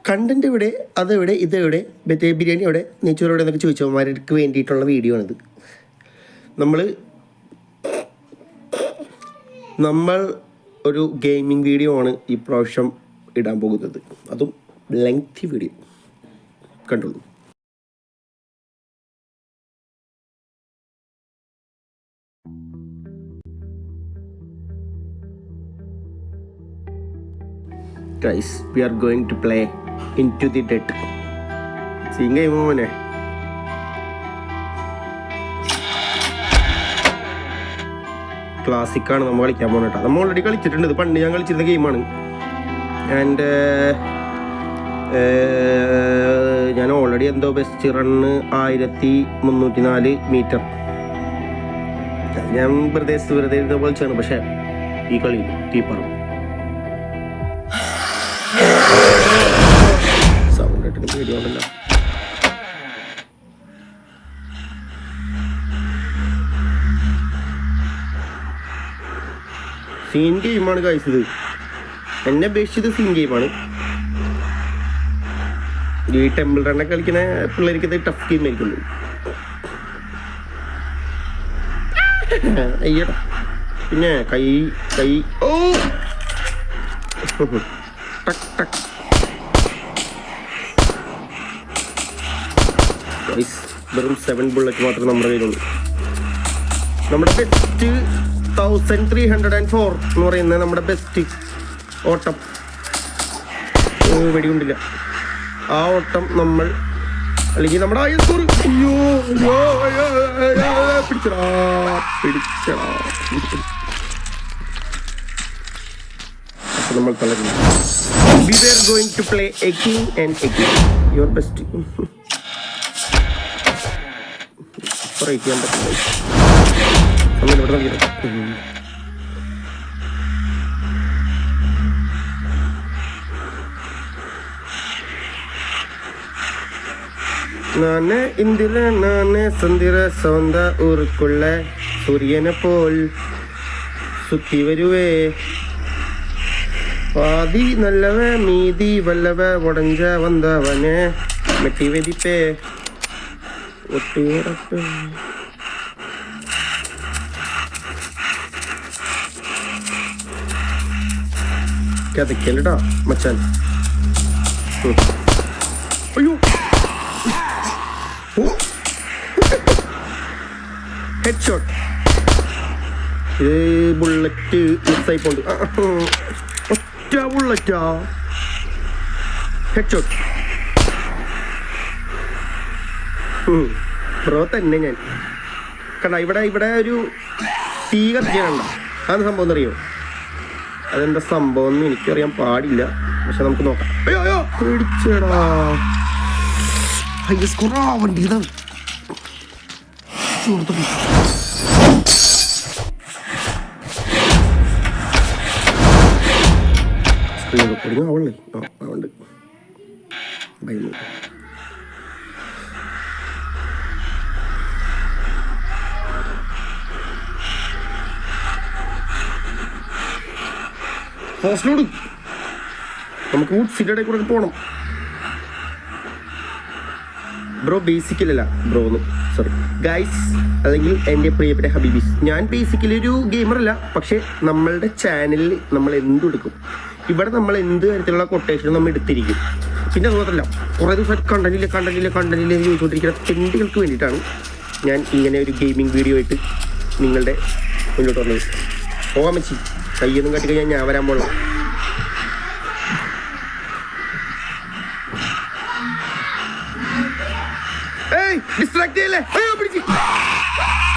Content എവിടെ, അതെവിടെ, ഇതെവിടെ, മറ്റേ ബിരിയാണി എവിടെ, നെയ്ച്ചോറ് എവിടെ എന്നൊക്കെ ചോദിച്ചവന്മാർക്ക് വേണ്ടിയിട്ടുള്ള വീഡിയോ ആണിത്. നമ്മൾ ഒരു ഗെയിമിംഗ് വീഡിയോ ആണ് ഈ പ്രാവശ്യം ഇടാൻ പോകുന്നത്. അതും ലെങ്തി വീഡിയോ. കണ്ടുള്ളൂ. Guys, we are going to play Into the Dead. Sing game മോനെ. ക്ലാസിക്കാണ് നമ്മൾ കളിക്കാൻ പോകുന്നത് കേട്ടോ. നമ്മൾ ഓൾറെഡി കളിച്ചിട്ടുണ്ട്. ഇത് പണ്ട് ഞാൻ കളിച്ചിരുന്ന ഗെയിമാണ്. ആൻഡ് ഞാൻ ഓൾറെഡി എന്തോ ബെസ്റ്റ് റണ്ണ് 1304 മീറ്റർ. ഞാൻ വെറുതെ ഇരുന്ന കളിച്ചാണ്. പക്ഷേ ഈ കളി കീപ്പറും സൗണ്ട് ഇട്ടിട്ട് പേടിയാണല്ലോ. സീൻ ഗെയിമാണ് കഴിച്ചത്. എന്നെ അപേക്ഷിച്ചത് സീൻ ഗെയിമാണ്. ഈ ടെമ്പിൾ റണ്ണെ കളിക്കുന്ന പിള്ളേർക്ക് ഇത് ടഫ് ഗെയിം ആയിരിക്കുന്നു. അയ്യടാ. പിന്നെ കൈ ഓ ടക് ടക്. വെറും 7 ബുള്ളറ്റ് മാത്രമേ നമ്മുടെ കയ്യിലുള്ളൂ. നമ്മുടെ ബെസ്റ്റ് 1304 എന്ന് പറയുന്നത് നമ്മുടെ ബെസ്റ്റ് ഓട്ടം. വെടികൊണ്ടില്ല. ആ ഓട്ടം നമ്മൾ അല്ലെങ്കിൽ നമ്മുടെ ആയ സ്കോർ. പിടിച്ചടാ നമ്മൾ തളരുന്നു. We were going to play again and again. Your best. പറയാൻ പറ്റില്ല. ഇവിടെ നൽകിയത് നാനെ ഇന്ദിര നാനെ സന്ദിര സൗന്ദ ഊർക്കുള്ള സൂര്യനെ പോൽ സുത്തി വരുവേ പാതി നല്ലവ മീതി വല്ലവ ഉടഞ്ച വന്നവനെ മെട്ടി വെതിപ്പേ ഒട്ടിയറപ്പ്. കഥക്കല്ലടാ മച്ചാൻ. അയ്യോ ഹെഡ് ഷോട്ട്. ഇത് ബുള്ളറ്റ് മിസ്സായി പോണ്ട്. ഒറ്റ ബുള്ളറ്റാ. Head shot. പ്രോ തന്നെ ഞാൻ കണ്ട. ഇവിടെ ഒരു തീ കത്തിക്കാനുണ്ട. അതെന്താ സംഭവം എന്നറിയോ? അതെന്താ സംഭവം എന്ന് എനിക്കറിയാൻ പാടില്ല. പക്ഷെ നമുക്ക് നോക്കാം. അയ്യോ പേടിച്ചടാ. വണ്ടി ഇതാണ്. സ്ക്രീൻ റെക്കോർഡിങ് ആവണല്ലേ? അതുകൊണ്ട് ഭയന്നു. ഹോസ്റ്റലോട് നമുക്ക് വുഡ് സിറ്റിയുടെ കൂടെ പോകണം. ബ്രോ ബേസിക്കലല്ല ബ്രോന്ന്, സോറി ഗൈസ്, അല്ലെങ്കിൽ എൻ്റെ പ്രിയപ്പെട്ട ഹബീബീസ്. ഞാൻ ബേസിക്കലി ഒരു ഗെയിമറല്ല. പക്ഷേ നമ്മളുടെ ചാനലിൽ നമ്മൾ എന്തെടുക്കും, ഇവിടെ നമ്മൾ എന്ത് തരത്തിലുള്ള കൊട്ടേഷൻ നമ്മൾ എടുത്തിരിക്കും. പിന്നെ അതുമാത്രമല്ല, കുറേ ദിവസം കണ്ടന്റില്ല ചോദിച്ചുകൊണ്ടിരിക്കുന്ന തെണ്ടികൾക്ക് വേണ്ടിയിട്ടാണ് ഞാൻ ഇങ്ങനെ ഒരു ഗെയിമിംഗ് വീഡിയോ ആയിട്ട് നിങ്ങളുടെ മുന്നോട്ട് വന്നത്. പോകാൻ വെച്ചി കയ്യൊന്നും കാട്ടിക്കഴിഞ്ഞാൽ ഞാൻ വരാൻ പോകണം. ഡിസ്ട്രാക്ട് ചെയ്യല്ലേ? അയ്യോ പിടിച്ച്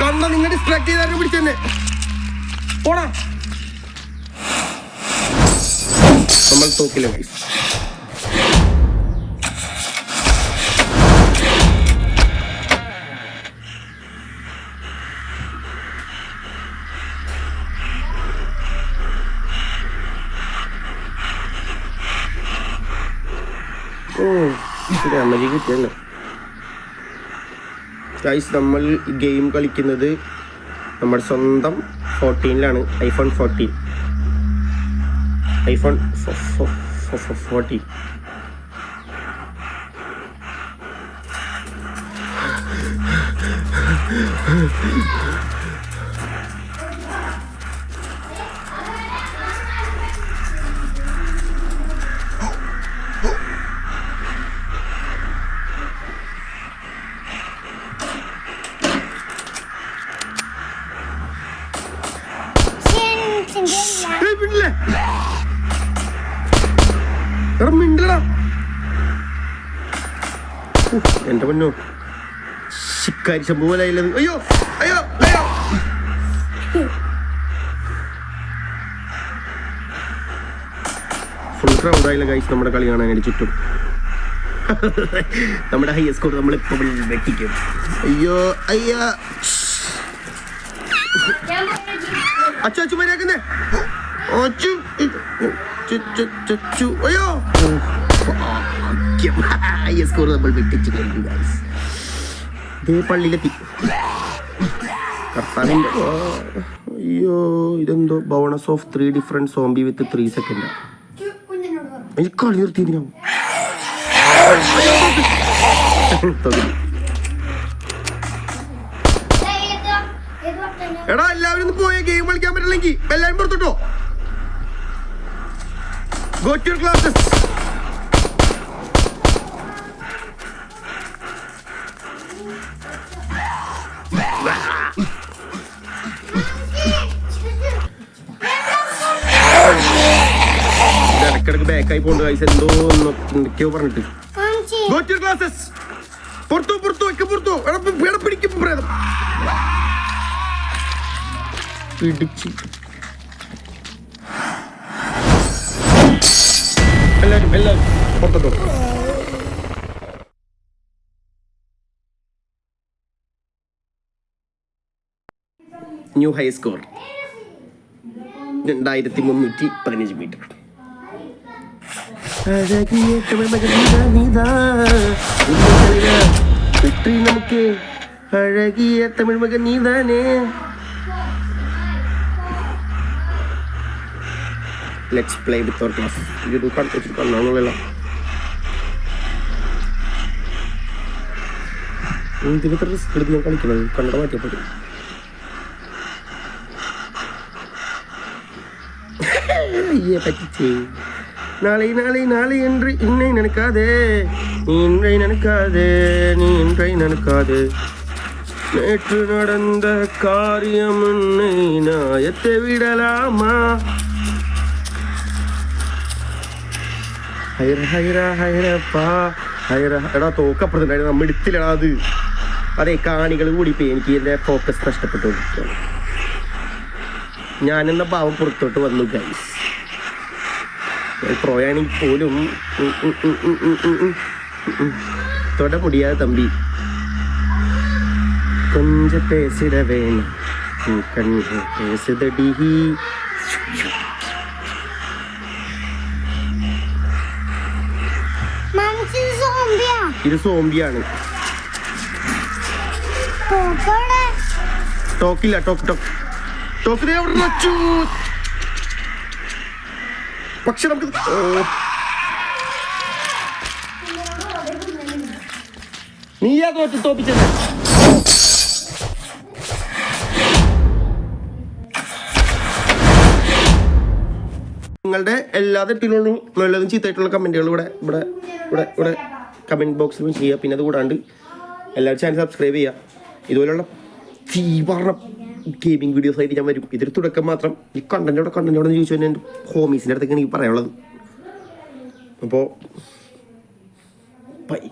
കണ്ട. നിങ്ങൾ ഡിസ്ട്രാക്ട് ചെയ്താലും പിടിച്ചെന്നെ പോടാ. നമ്മൾ തോക്കില്ല ഗൈസ്. ഡാമേജ് കിട്ടിയല്ലോ ഗൈസ്. നമ്മൾ ഗെയിം കളിക്കുന്നത് നമ്മുടെ സ്വന്തം 14-ലാണ്. iPhone 14 40. എന്റെ പൊന്നോ ശിക്കാരി ശംഭു പോലെ ആയില്ലത്. അയ്യോ അയ്യോ അയ്യോ ഫുൾ ക്രൗഡ് ആയില്ല ഗൈസ് നമ്മുടെ കളി കാണാൻ അതിന്റെ ചുറ്റും. നമ്മുടെ ഹൈ സ്കോർ നമ്മളിപ്പോ വെട്ടിക്കും. അയ്യോ അയ്യോ അച്ചു മര്യാദക്കുന്നേ അയ്യോ സ്കോർ നമ്മൾ വെട്ടിച്ചു കഴിഞ്ഞു ഗൈസ്. ഇതേ പള്ളിയിലെത്തി കർത്താവിൻ്റെ. അയ്യോ ഇതെന്തോ bonus of 3 different zombie with 3 second. എനിക്ക് കളി നിർത്തിയതിനാവും. എടാ എല്ലാവരും ഒന്ന് പോയ ഗെയിം കളിക്കാൻ പറ്റില്ലെങ്കിൽ എല്ലാവരും പുറത്തോട്ടോ. Go to your classes. ഇടക്കിടക്ക് ബാക്കായി പോണ്ട് ഗൈസ്. എന്തോ എന്തൊക്കെയോ പറഞ്ഞിട്ട്. Go to your classes. പുറത്തു പിടിക്കും പ്രേതം പിടിച്ച്. എല്ലാവരും പുറത്തോട്ടോ. New high score 2315 metre. നമുക്ക് അഴകിയ തമിഴ് മകൻ നീതാനേ. Let's play with our class. ഇത് കണ്ണാണല്ലോ. ഇതിനത്ര റിസ്ക് എടുത്ത് ഞാൻ കളിക്കുന്നത്. കണ്ണട മാറ്റിയപ്പോൾ പറ്റിച്ചേ. நாளை என்று இன்னை நினைக்காதே, நீ இன்றை நினைக்காதே, நீ இன்றை நினைக்காதே. நேற்று நடந்த காரியம் நாயத்தை விடலாமா. ഹൈറപ്പാ ഹൈറ. എടാ തോക്കപ്പുറത്തുണ്ടായിരുന്നു നമ്മൾ എടുത്തില്ലടാ അത്. അതെ കാണികൾ കൂടിപ്പോയി. എനിക്ക് എൻ്റെ ഫോക്കസ് നഷ്ടപ്പെട്ടു. ഞാനെന്ന ഭാവം പുറത്തോട്ട് വന്നു ഗൈസ്. പ്രോയാണെങ്കിൽ പോലും തൊട മുടിയാതെ തമ്പി. കൊഞ്ച പേസിട വേണം പേസിതടി. ഇത് സോംബിയാണ്. ടോക്കില്ല ടോക്കിനെ വച്ചു. പക്ഷെ നമുക്ക് നീയാ തോപ്പിച്ചത്. നിങ്ങളുടെ എല്ലാ തെറ്റിലുള്ള നല്ലതും ചീത്തയായിട്ടുള്ള കമൻറ്റുകൾ ഇവിടെ കമൻറ്റ് ബോക്സിൽ ചെയ്യുക. പിന്നെ അത് കൂടാണ്ട് എല്ലാവരും ചാനൽ സബ്സ്ക്രൈബ് ചെയ്യുക. ഇതുപോലുള്ള തീവ്ര ഗെയിമിംഗ് വീഡിയോസ് ആയിട്ട് ഞാൻ വരും. ഇതൊരു തുടക്കം മാത്രം. ഈ കണ്ടൻറ്റോടെ ചോദിച്ചു തന്നെ എൻ്റെ ഹോമീസിൻ്റെ അടുത്തൊക്കെ എനിക്ക് പറയാനുള്ളത്. അപ്പോൾ ബൈ.